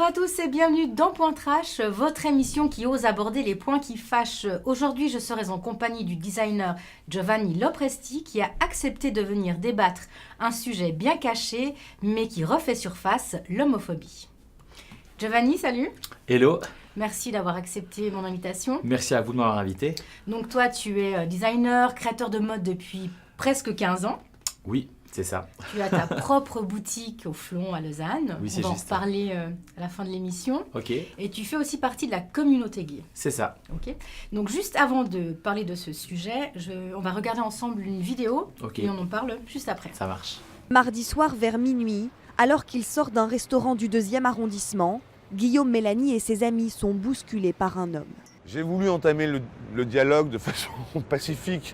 à tous et bienvenue dans Point Trash, votre émission qui ose aborder les points qui fâchent. Aujourd'hui, je serai en compagnie du designer Giovanni Lopresti qui a accepté de venir débattre un sujet bien caché mais qui refait surface, l'homophobie. Giovanni, salut. Hello. Merci d'avoir accepté mon invitation. Merci à vous de m'avoir invité. Donc toi, tu es designer, créateur de mode depuis presque 15 ans. Oui, c'est ça. Tu as ta propre boutique au Flon à Lausanne. Oui, c'est On va en juste. reparler à la fin de l'émission. Ok, Et tu fais aussi partie de la communauté gay. c'est ça. Ok. Donc juste avant de parler de ce sujet, on va regarder ensemble une vidéo Ok. et on en parle juste après. Ça marche. Mardi soir vers minuit, alors qu'il sort d'un restaurant du 2e arrondissement, Guillaume Mélanie et ses amis sont bousculés par un homme. J'ai voulu entamer le dialogue de façon pacifique.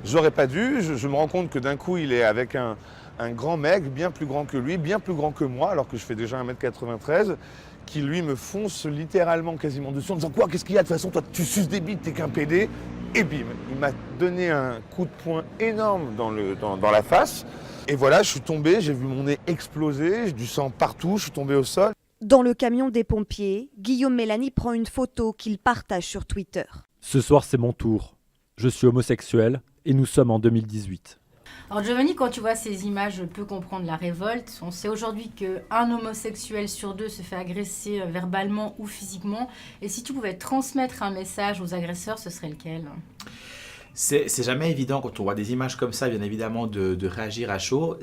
J'aurais pas dû. Je me rends compte que d'un coup, il est avec un grand mec, bien plus grand que lui, bien plus grand que moi, alors que je fais déjà 1m93, qui lui me fonce littéralement quasiment dessus en disant « Quoi, qu'est-ce qu'il y a? De toute façon, toi, tu suces des bites, t'es qu'un PD !» Et bim, il m'a donné un coup de poing énorme dans la face. Et voilà, je suis tombé, j'ai vu mon nez exploser, j'ai du sang partout, je suis tombé au sol. Dans le camion des pompiers, Guillaume Mélanie prend une photo qu'il partage sur Twitter. Ce soir, c'est mon tour. Je suis homosexuel et nous sommes en 2018. Alors Giovanni, quand tu vois ces images, je peux comprendre la révolte. On sait aujourd'hui qu'un homosexuel sur deux se fait agresser verbalement ou physiquement. Et si tu pouvais transmettre un message aux agresseurs, ce serait lequel ? C'est jamais évident quand on voit des images comme ça, bien évidemment, de réagir à chaud.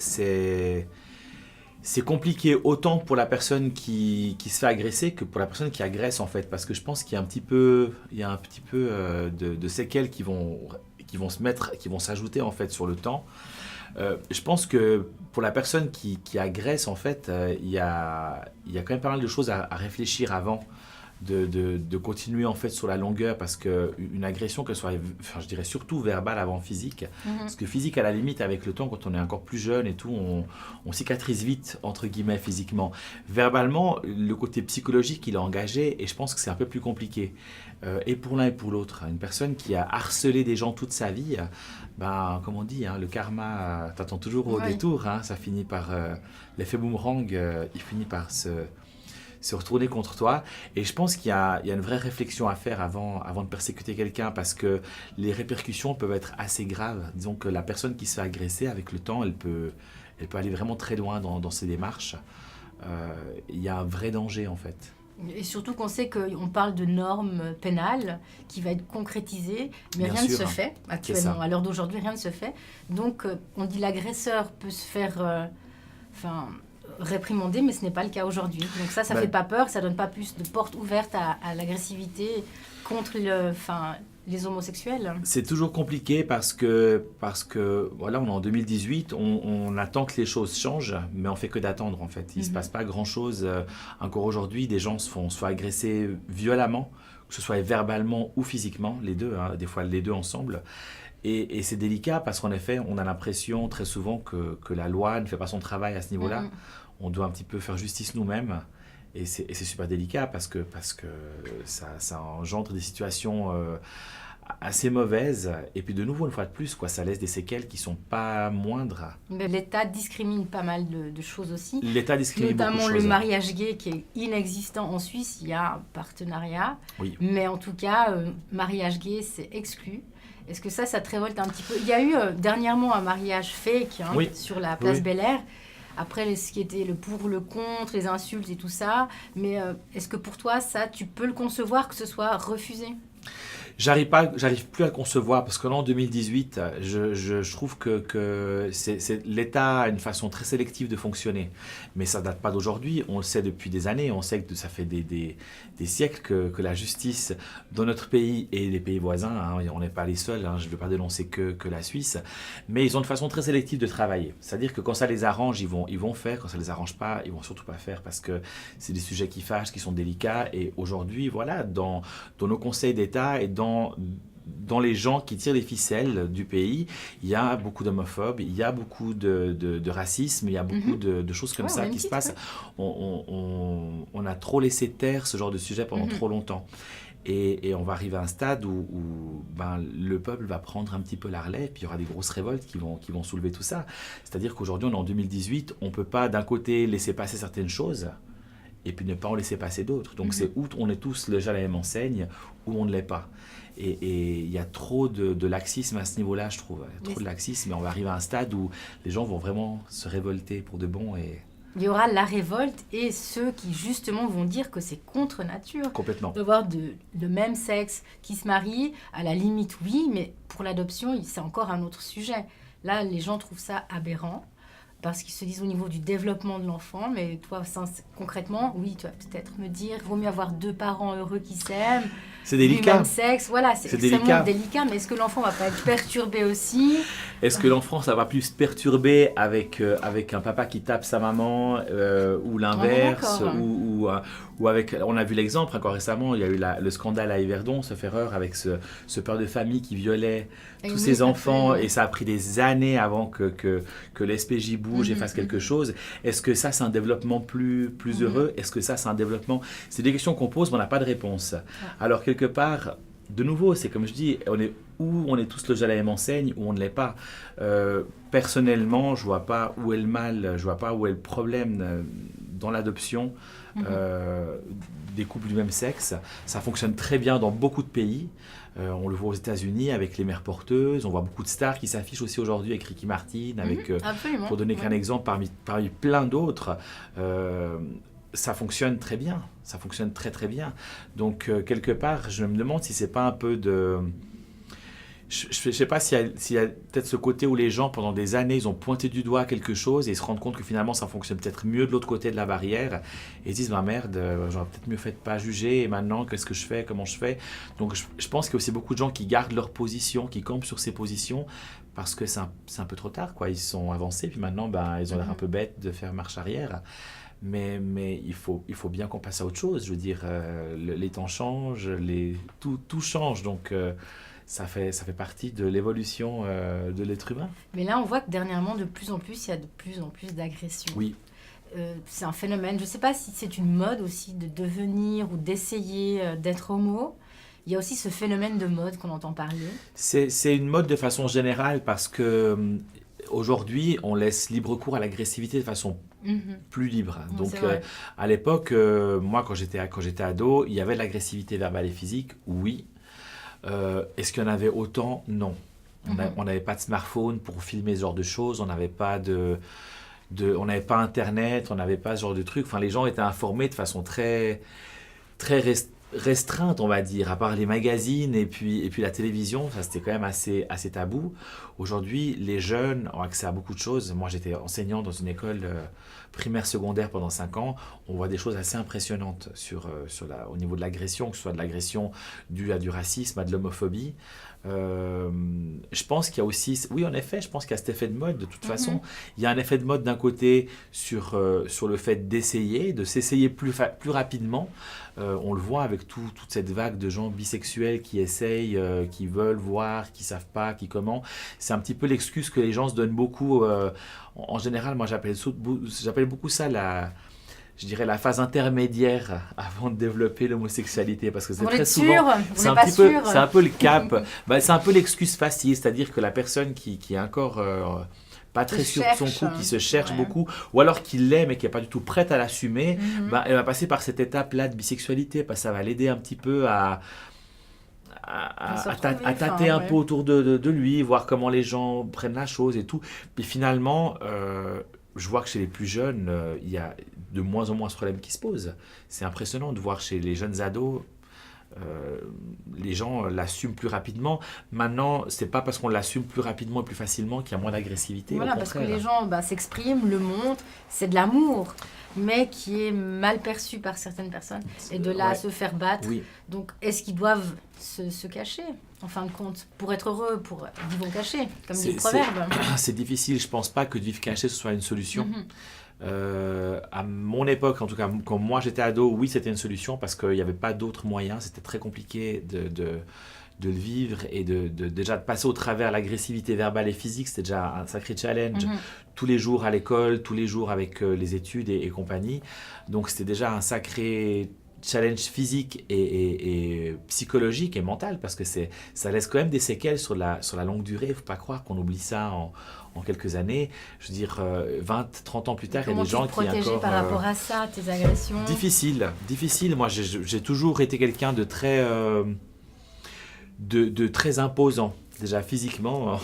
C'est compliqué autant pour la personne qui se fait agresser que pour la personne qui agresse en fait. Parce que je pense qu'il y a un petit peu de séquelles qui vont s'ajouter en fait sur le temps. Je pense que pour la personne qui agresse en fait, il y a quand même pas mal de choses à réfléchir avant de continuer en fait sur la longueur, parce qu'une agression, qu'elle soit, enfin, je dirais surtout verbale avant physique, parce que physique à la limite avec le temps, quand on est encore plus jeune et tout, on cicatrise vite entre guillemets physiquement. Verbalement, le côté psychologique il est engagé et je pense que c'est un peu plus compliqué. Et pour l'un et pour l'autre, une personne qui a harcelé des gens toute sa vie, ben, comme on dit, hein, le karma t'attend toujours au détour, hein, ça finit par l'effet boomerang, il finit par se retourner contre toi. Et je pense qu'il y a une vraie réflexion à faire avant de persécuter quelqu'un, parce que les répercussions peuvent être assez graves. Disons que la personne qui se fait agresser, avec le temps, elle peut aller vraiment très loin dans ses démarches. Il y a un vrai danger en fait. Et surtout qu'on sait qu'on parle de normes pénales qui va être concrétisée, mais Bien rien ne sûr, se fait actuellement. ça. À l'heure d'aujourd'hui, rien ne se fait. Donc, on dit l'agresseur peut se faire réprimander, mais ce n'est pas le cas aujourd'hui. Donc ça fait pas peur, ça donne pas plus de portes ouvertes à l'agressivité contre les homosexuels. C'est toujours compliqué parce que voilà, on est en 2018, on attend que les choses changent, mais on fait que d'attendre en fait. Il se passe pas grand chose. Encore aujourd'hui, des gens se font agresser violemment, que ce soit verbalement ou physiquement, les deux, hein, des fois les deux ensemble. Et c'est délicat parce qu'en effet, on a l'impression très souvent que la loi ne fait pas son travail à ce niveau-là. On doit un petit peu faire justice nous-mêmes. Et c'est super délicat parce que ça engendre des situations assez mauvaises. Et puis de nouveau, une fois de plus, ça laisse des séquelles qui ne sont pas moindres. Mais l'État discrimine pas mal de choses aussi. L'État discrimine beaucoup de notamment choses. le mariage gay qui est inexistant en Suisse. Il y a un partenariat. Oui. Mais en tout cas, mariage gay, c'est exclu. Est-ce que ça te révolte un petit peu ? Il y a eu dernièrement un mariage fake sur la place Bel-Air. Après, ce qui était le pour, le contre, les insultes et tout ça. Mais est-ce que pour toi, ça, tu peux le concevoir que ce soit refusé ? J'arrive plus à le concevoir parce que là en 2018, je trouve que l'État a une façon très sélective de fonctionner. Mais ça date pas d'aujourd'hui, on le sait depuis des années, on sait que ça fait des siècles que la justice dans notre pays et les pays voisins, hein, on n'est pas les seuls, hein, je ne veux pas dénoncer que la Suisse, mais ils ont une façon très sélective de travailler. C'est-à-dire que quand ça les arrange, ils vont faire, quand ça les arrange pas, ils vont surtout pas faire parce que c'est des sujets qui fâchent, qui sont délicats. Et aujourd'hui, voilà, dans nos conseils d'État et dans les gens qui tirent les ficelles du pays, il y a beaucoup d'homophobes, il y a beaucoup de racisme, il y a beaucoup de choses comme ça qui se passent. On a trop laissé taire ce genre de sujet pendant trop longtemps. Et on va arriver à un stade où le peuple va prendre un petit peu la relève, puis il y aura des grosses révoltes qui vont soulever tout ça. C'est-à-dire qu'aujourd'hui, on est en 2018, on ne peut pas d'un côté laisser passer certaines choses, et puis ne pas en laisser passer d'autres. Donc c'est où on est tous logés à la même enseigne, ou on ne l'est pas. Et il y a trop de laxisme à ce niveau-là, je trouve. Il y a trop de laxisme, et on va arriver à un stade où les gens vont vraiment se révolter pour de bon. Et... Il y aura la révolte et ceux qui justement vont dire que c'est contre nature. Complètement. De voir le même sexe qui se marie, à la limite oui, mais pour l'adoption, c'est encore un autre sujet. Là, les gens trouvent ça aberrant parce qu'ils se disent au niveau du développement de l'enfant, mais toi, concrètement, oui, tu vas peut-être me dire, vaut mieux avoir 2 parents heureux qui s'aiment, c'est du délicat. même sexe, voilà, c'est extrêmement délicat, mais est-ce que l'enfant va pas être perturbé aussi? Est-ce que l'enfant, ça va plus se perturber avec un papa qui tape sa maman, ou l'inverse, ou avec, on a vu l'exemple encore récemment, il y a eu le scandale à Yverdon, sauf erreur, avec ce père de famille qui violait tous ses enfants, et ça a pris des années avant que l'SPJ bouge et fasse quelque chose. Est-ce que ça, c'est un développement plus heureux? Est-ce que ça, c'est un développement... C'est des questions qu'on pose, mais on n'a pas de réponse. Alors, quelque part, de nouveau, c'est comme je dis, on est tous logés à la même enseigne, ou on ne l'est pas. Personnellement, je ne vois pas où est le mal, je ne vois pas où est le problème dans l'adoption des couples du même sexe. Ça fonctionne très bien dans beaucoup de pays. On le voit aux États-Unis avec les mères porteuses. On voit beaucoup de stars qui s'affichent aussi aujourd'hui avec Ricky Martin, avec, pour donner qu'un exemple parmi plein d'autres. Ça fonctionne très bien. Ça fonctionne très très bien. Donc quelque part, je me demande si c'est pas un peu de... Je ne sais pas s'il y a peut-être ce côté où les gens, pendant des années, ils ont pointé du doigt quelque chose et ils se rendent compte que finalement, ça fonctionne peut-être mieux de l'autre côté de la barrière. Et ils se disent, bah merde, j'aurais peut-être mieux fait de ne pas juger. Et maintenant, qu'est-ce que je fais? Comment je fais? Donc, je pense qu'il y a aussi beaucoup de gens qui gardent leur position, qui campent sur ces positions parce que c'est un peu trop tard, quoi. Ils sont avancés, puis maintenant, ils ont l'air un peu bêtes de faire marche arrière. Mais il faut bien qu'on passe à autre chose. Je veux dire, les temps changent, tout change. Donc... Ça fait partie de l'évolution de l'être humain. Mais là, on voit que dernièrement, de plus en plus, il y a de plus en plus d'agressions. Oui. C'est un phénomène. Je ne sais pas si c'est une mode aussi de devenir ou d'essayer d'être homo. Il y a aussi ce phénomène de mode qu'on entend parler. C'est une mode de façon générale parce que aujourd'hui, on laisse libre cours à l'agressivité de façon plus libre. Donc, à l'époque, moi, quand j'étais ado, il y avait de l'agressivité verbale et physique, oui. Est-ce qu'il y en avait autant? Non. On n'avait pas de smartphone pour filmer ce genre de choses, on n'avait pas on n'avait pas Internet, on n'avait pas ce genre de trucs. Enfin, les gens étaient informés de façon très, très restreinte, on va dire, à part les magazines et puis la télévision. Ça, c'était quand même assez tabou. Aujourd'hui, les jeunes ont accès à beaucoup de choses. Moi, j'étais enseignant dans une école primaire secondaire pendant 5 ans. On voit des choses assez impressionnantes au niveau de l'agression, que ce soit de l'agression due à du racisme, à de l'homophobie. Je pense qu'il y a aussi, oui en effet, je pense qu'il y a cet effet de mode de toute façon. Il y a un effet de mode d'un côté sur le fait d'essayer, de s'essayer plus rapidement. On le voit avec toute cette vague de gens bisexuels qui essayent, qui veulent voir, qui savent pas, qui comment. C'est un petit peu l'excuse que les gens se donnent beaucoup. En général, moi j'appelle beaucoup ça je dirais la phase intermédiaire avant de développer l'homosexualité, parce que c'est très souvent, c'est un peu le cap, c'est un peu l'excuse facile, c'est-à-dire que la personne qui est encore pas très sûre de son coup, qui se cherche beaucoup, ou alors qui l'aime et qui n'est pas du tout prête à l'assumer, elle va passer par cette étape-là de bisexualité, parce que ça va l'aider un petit peu à tâter un peu autour de lui, voir comment les gens prennent la chose et tout. Puis finalement, je vois que chez les plus jeunes, il y a de moins en moins ce problème qui se pose. C'est impressionnant de voir chez les jeunes ados, les gens l'assument plus rapidement. Maintenant, c'est pas parce qu'on l'assume plus rapidement et plus facilement qu'il y a moins d'agressivité. Voilà, parce que les gens s'expriment, le montrent, c'est de l'amour, mais qui est mal perçu par certaines personnes. Et de là à se faire battre. Oui. Donc, est-ce qu'ils doivent se cacher, en fin de compte, pour être heureux, pour vivre caché, comme dit le proverbe? C'est difficile. Je pense pas que de vivre caché, ce soit une solution. À mon époque, en tout cas, quand moi j'étais ado, oui, c'était une solution parce qu'il n'y avait pas d'autres moyens. C'était très compliqué de le vivre et déjà de passer au travers l'agressivité verbale et physique. C'était déjà un sacré challenge. Tous les jours à l'école, tous les jours avec les études et compagnie. Donc c'était déjà un sacré challenge physique et psychologique et mental, parce que ça laisse quand même des séquelles sur la longue durée. Il ne faut pas croire qu'on oublie ça en quelques années. Je veux dire, 20, 30 ans plus tard, il y a des gens qui Comment tu te protéger par rapport à ça, tes agressions? Difficile. Moi, j'ai toujours été quelqu'un de très, de très imposant. Déjà physiquement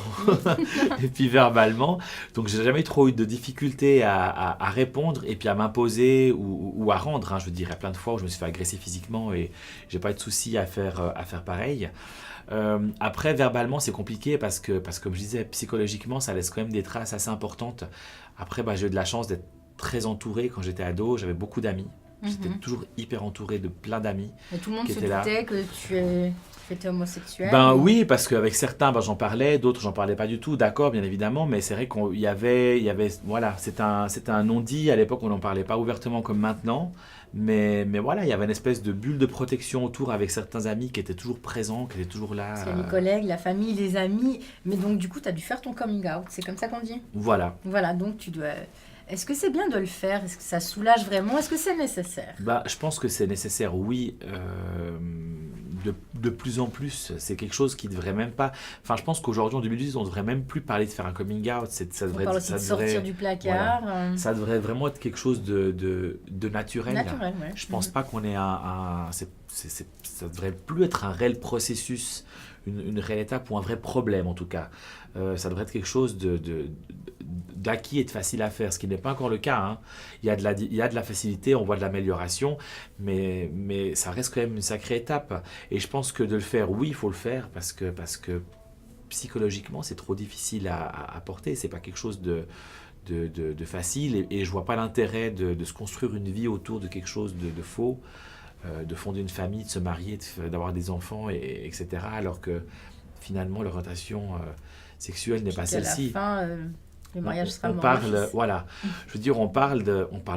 et puis verbalement. Donc, j'ai jamais trop eu de difficulté à répondre et puis à m'imposer ou à rendre. Hein. Je veux dire, il y a plein de fois où je me suis fait agresser physiquement et j'ai pas eu de souci à faire pareil. Après, verbalement, c'est compliqué parce que, comme je disais, psychologiquement, ça laisse quand même des traces assez importantes. Après, j'ai eu de la chance d'être très entouré. Quand j'étais ado, j'avais beaucoup d'amis. J'étais toujours hyper entouré de plein d'amis. Et tout le monde se doutait que tu étais homosexuel? Oui, parce qu'avec certains, j'en parlais, d'autres, j'en parlais pas du tout, d'accord, bien évidemment, mais c'est vrai qu'il y avait, voilà, c'était un non-dit. À l'époque, on n'en parlait pas ouvertement comme maintenant, mais voilà, il y avait une espèce de bulle de protection autour avec certains amis qui étaient toujours présents, qui étaient toujours là. C'est les collègues, la famille, les amis, mais donc du coup, tu as dû faire ton coming out, c'est comme ça qu'on dit? Voilà. Voilà, donc tu dois... Est-ce que c'est bien de le faire? Est-ce que ça soulage vraiment? Est-ce que c'est nécessaire? Je pense que c'est nécessaire, oui. De plus en plus, c'est quelque chose qui ne devrait même pas... Enfin, je pense qu'aujourd'hui, en 2018, on ne devrait même plus parler de faire un coming out. On parle aussi de sortir du placard. Voilà. Ça devrait vraiment être quelque chose de naturel. Ouais. Je ne pense pas qu'on ait ça ne devrait plus être un réel processus, une réelle étape ou un vrai problème, en tout cas. Ça devrait être quelque chose d'acquis et de facile à faire, ce qui n'est pas encore le cas. Hein. Il y a de la facilité, on voit de l'amélioration, mais ça reste quand même une sacrée étape. Et je pense que de le faire, oui, il faut le faire, parce que psychologiquement, c'est trop difficile à porter. Ce n'est pas quelque chose de facile, et je ne vois pas l'intérêt de se construire une vie autour de quelque chose de faux, de fonder une famille, de se marier, d'avoir des enfants, etc. Alors que finalement, l'orientation sexuelle n'est pas celle-ci. À la fin, le mariage sera mort. Voilà. Je veux dire, on parle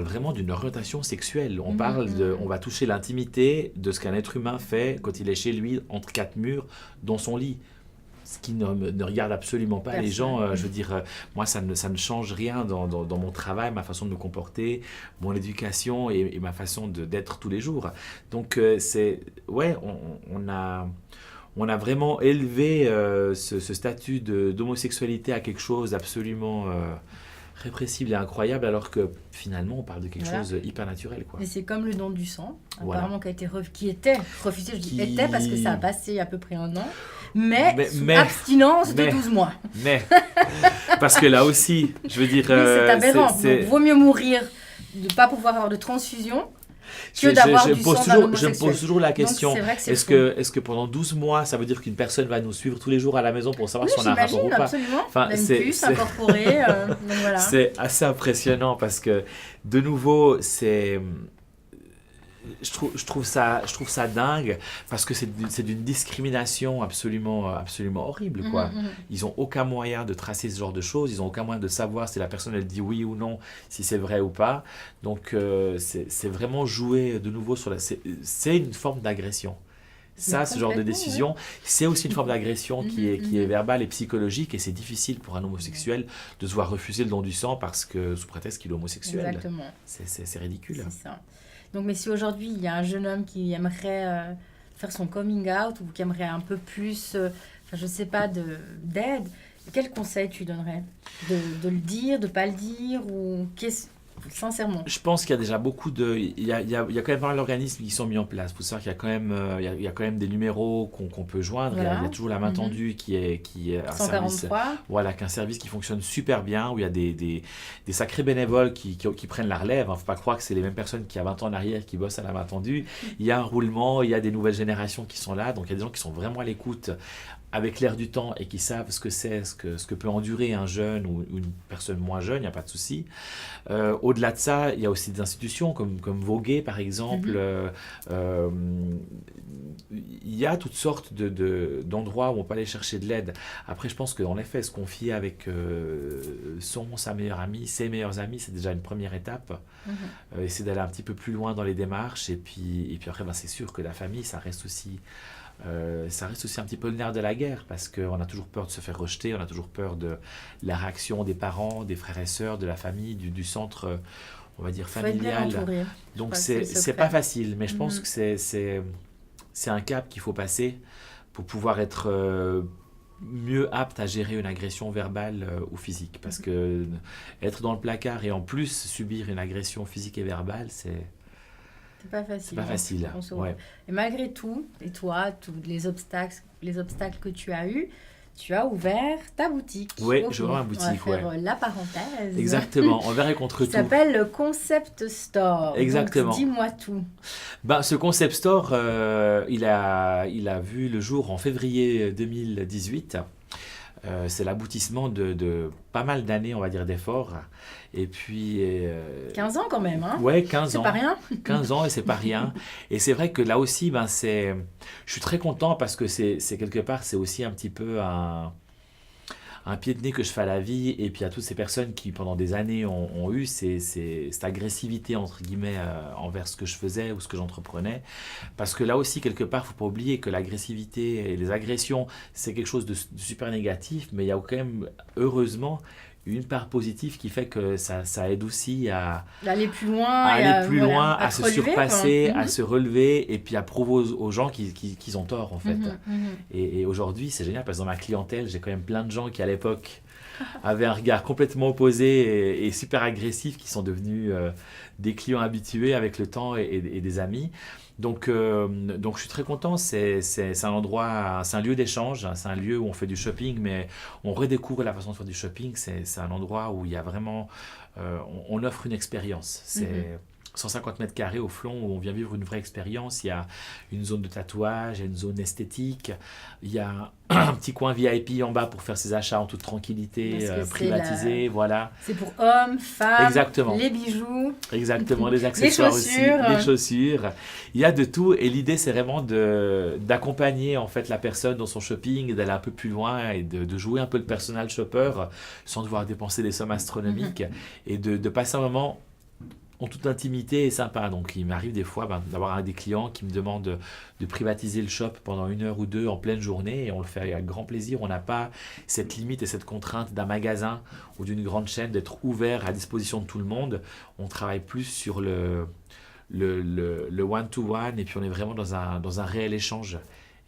vraiment d'une orientation sexuelle. On va toucher l'intimité de ce qu'un être humain fait quand il est chez lui, entre quatre murs, dans son lit. Ce qui ne regarde absolument pas les gens. Je veux dire, moi, ça ne change rien dans mon travail, ma façon de me comporter, mon éducation et ma façon d'être tous les jours. Donc, on a vraiment élevé ce statut d'homosexualité à quelque chose d'absolument répressible et incroyable, alors que finalement, on parle de quelque chose hyper naturel. Et c'est comme le don du sang, apparemment, qui était refusé. Je dis était parce que ça a passé à peu près 1 an. Mais abstinence de 12 mois. Parce que là aussi, je veux dire... c'est aberrant. Donc, vaut mieux mourir de ne pas pouvoir avoir de transfusion que d'avoir du sang d'un homosexuel. Je me pose toujours la question, donc, est-ce que pendant 12 mois, ça veut dire qu'une personne va nous suivre tous les jours à la maison pour savoir si on a un rapport ou pas? Absolument. Enfin, une puce incorporée. Donc voilà. C'est assez impressionnant parce que, de nouveau, je trouve ça dingue parce que c'est d'une discrimination absolument horrible, quoi. Ils n'ont aucun moyen de tracer ce genre de choses, ils n'ont aucun moyen de savoir si la personne elle dit oui ou non, si c'est vrai ou pas. Donc c'est vraiment jouer de nouveau sur c'est une forme d'agression. Ça, ce genre de décision, c'est aussi une forme d'agression qui est verbale et psychologique, et c'est difficile pour un homosexuel de se voir refuser le don du sang parce que sous prétexte qu'il est homosexuel. Exactement. C'est ridicule. C'est ça. Donc, mais si aujourd'hui, il y a un jeune homme qui aimerait faire son coming out ou qui aimerait un peu plus, je ne sais pas, d'aide, quel conseil tu donnerais? De le dire, de ne pas le dire ou sincèrement? Je pense qu'il y a déjà il y a quand même pas mal d'organismes qui sont mis en place. Il faut savoir qu'il y a quand même, il y a quand même des numéros qu'on peut joindre. Voilà. Il y a toujours la main tendue qui est un 143. service, voilà, qu'un service qui fonctionne super bien, où il y a des sacrés bénévoles qui prennent la relève. Il ne faut pas croire que c'est les mêmes personnes qui, à 20 ans en arrière, qui bossent à la main tendue. Il y a un roulement, il y a des nouvelles générations qui sont là. Donc, il y a des gens qui sont vraiment à l'écoute avec l'air du temps et qui savent ce que peut endurer un jeune ou une personne moins jeune, il n'y a pas de souci. Au-delà de ça, il y a aussi des institutions comme Voguer, par exemple. Il y a toutes sortes d'endroits où on peut aller chercher de l'aide. Après, je pense qu'en effet, se confier avec sa meilleure amie, ses meilleurs amis, c'est déjà une première étape. Essayer d'aller un petit peu plus loin dans les démarches. Et puis après, c'est sûr que la famille, ça reste aussi un petit peu le nerf de la guerre, parce qu'on a toujours peur de se faire rejeter, on a toujours peur de la réaction des parents, des frères et sœurs, de la famille, du centre. on va dire, Faut être bien familiale. entouré. Donc crois que c'est c'est le c'est secret. pas facile, mais je pense Mhm. que c'est un cap qu'il faut passer pour pouvoir être mieux apte à gérer une agression verbale ou physique. Parce que être dans le placard et en plus subir une agression physique et verbale, C'est pas facile. c'est pas hein. facile. On se- Ouais. Et malgré tout, et toi, tous les obstacles que tu as eus, tu as ouvert ta boutique. Ouais, Ok. j'ai ouvert ma On va boutique, faire ouais. la parenthèse. Exactement, envers et contre Qui tout. s'appelle le Concept Store. Exactement. Donc, dis-moi tout. Ben, ce concept store, il a vu le jour en février 2018. C'est l'aboutissement de pas mal d'années, on va dire, d'efforts. Et puis... 15 ans quand même, hein. ouais, 15 C'est ans. pas rien. 15 ans et c'est pas rien. Et c'est vrai que là aussi, ben, je suis très content parce que c'est quelque part, c'est aussi un petit peu un pied de nez que je fais à la vie et puis à toutes ces personnes qui pendant des années ont eu cette agressivité entre guillemets envers ce que je faisais ou ce que j'entreprenais, parce que là aussi quelque part faut pas oublier que l'agressivité et les agressions c'est quelque chose de super négatif, mais il y a quand même heureusement une part positive qui fait que ça aide aussi D'aller plus loin. à et aller plus voilà, loin, à à te se relever, quoi. surpasser, à Mhm. se relever et puis à prouver aux gens qu'ils ont tort en fait. Mhm, mhm. Et aujourd'hui, c'est génial parce que dans ma clientèle, j'ai quand même plein de gens qui, à l'époque, avaient un regard complètement opposé et super agressif, qui sont devenus des clients habitués avec le temps et des amis. Donc je suis très content. C'est un endroit, c'est un lieu d'échange, c'est un lieu où on fait du shopping, mais on redécouvre la façon de faire du shopping. C'est un endroit où il y a vraiment, on offre une expérience. C'est 150 mètres carrés au flanc où on vient vivre une vraie expérience. Il y a une zone de tatouage, il y a une zone esthétique, il y a un petit coin VIP en bas pour faire ses achats en toute tranquillité, Parce que c'est privatisé, voilà. C'est pour hommes, femmes, Exactement. les bijoux. Exactement, les accessoires aussi, chaussures. les chaussures. Il y a de tout et l'idée c'est vraiment d'accompagner en fait la personne dans son shopping, d'aller un peu plus loin et de jouer un peu le personal shopper sans devoir dépenser des sommes astronomiques et de passer un moment en toute intimité et sympa. Donc il m'arrive des fois d'avoir des clients qui me demandent de privatiser le shop pendant 1 heure ou 2 en pleine journée et on le fait avec grand plaisir. On n'a pas cette limite et cette contrainte d'un magasin ou d'une grande chaîne d'être ouvert à disposition de tout le monde. On travaille plus sur le one-to-one et puis on est vraiment dans un réel échange.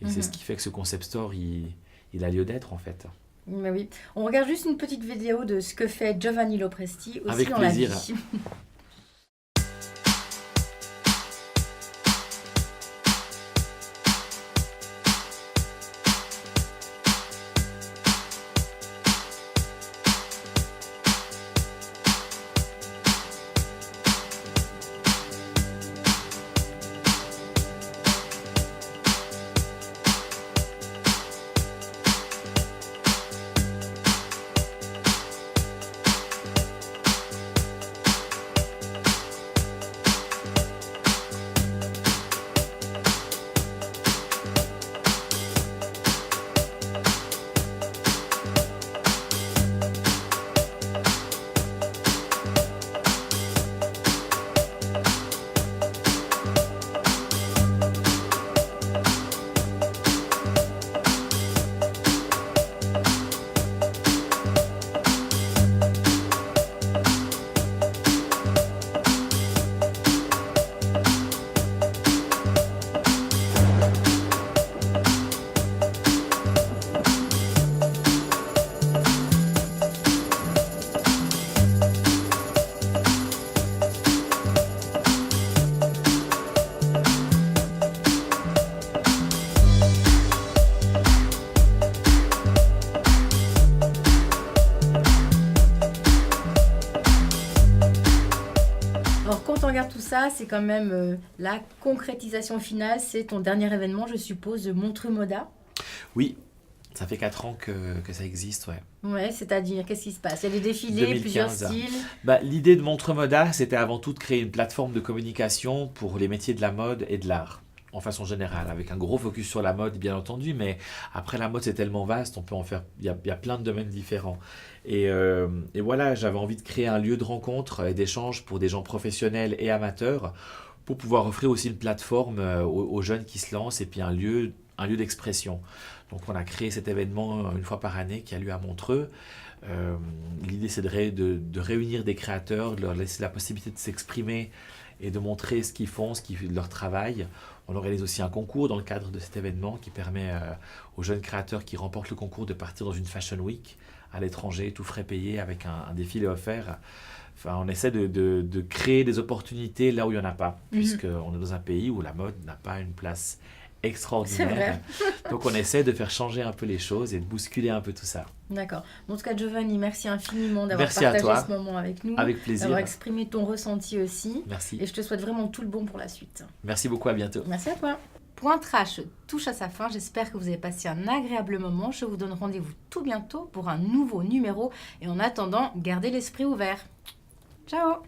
Et c'est ce qui fait que ce concept store, il a lieu d'être en fait. Mais oui. On regarde juste une petite vidéo de ce que fait Giovanni Lopresti aussi Avec dans plaisir. la vie. Alors quand on regarde tout ça, c'est quand même la concrétisation finale, c'est ton dernier événement, je suppose, de Montreux Moda. Oui, ça fait 4 ans que ça existe, ouais. Ouais, c'est-à-dire, qu'est-ce qui se passe? Il y a des défilés, 2015. plusieurs styles. L'idée de Montreux Moda, c'était avant tout de créer une plateforme de communication pour les métiers de la mode et de l'art, en façon générale, avec un gros focus sur la mode, bien entendu, mais après la mode, c'est tellement vaste, on peut en faire, il y a plein de domaines différents. Et voilà, j'avais envie de créer un lieu de rencontre et d'échange pour des gens professionnels et amateurs, pour pouvoir offrir aussi une plateforme aux jeunes qui se lancent, et puis un lieu un lieu d'expression. Donc on a créé cet événement une fois par année qui a lieu à Montreux. L'idée c'est de réunir des créateurs, de leur laisser la possibilité de s'exprimer et de montrer ce qu'ils font, leur travail. On organise aussi un concours dans le cadre de cet événement qui permet aux jeunes créateurs qui remportent le concours de partir dans une Fashion Week à l'étranger, tout frais payé, avec un défilé offert. Enfin, on essaie de créer des opportunités là où il n'y en a pas, puisqu'on est dans un pays où la mode n'a pas une place extraordinaire. Donc on essaie de faire changer un peu les choses et de bousculer un peu tout ça. D'accord. En tout cas, Giovanni, merci infiniment d'avoir Merci à partagé toi. ce moment avec nous. Avec plaisir. D'avoir exprimé ton ressenti aussi. Merci. Et je te souhaite vraiment tout le bon pour la suite. Merci beaucoup, à bientôt. Merci à toi. Point Trash touche à sa fin. J'espère que vous avez passé un agréable moment. Je vous donne rendez-vous tout bientôt pour un nouveau numéro. Et en attendant, gardez l'esprit ouvert. Ciao!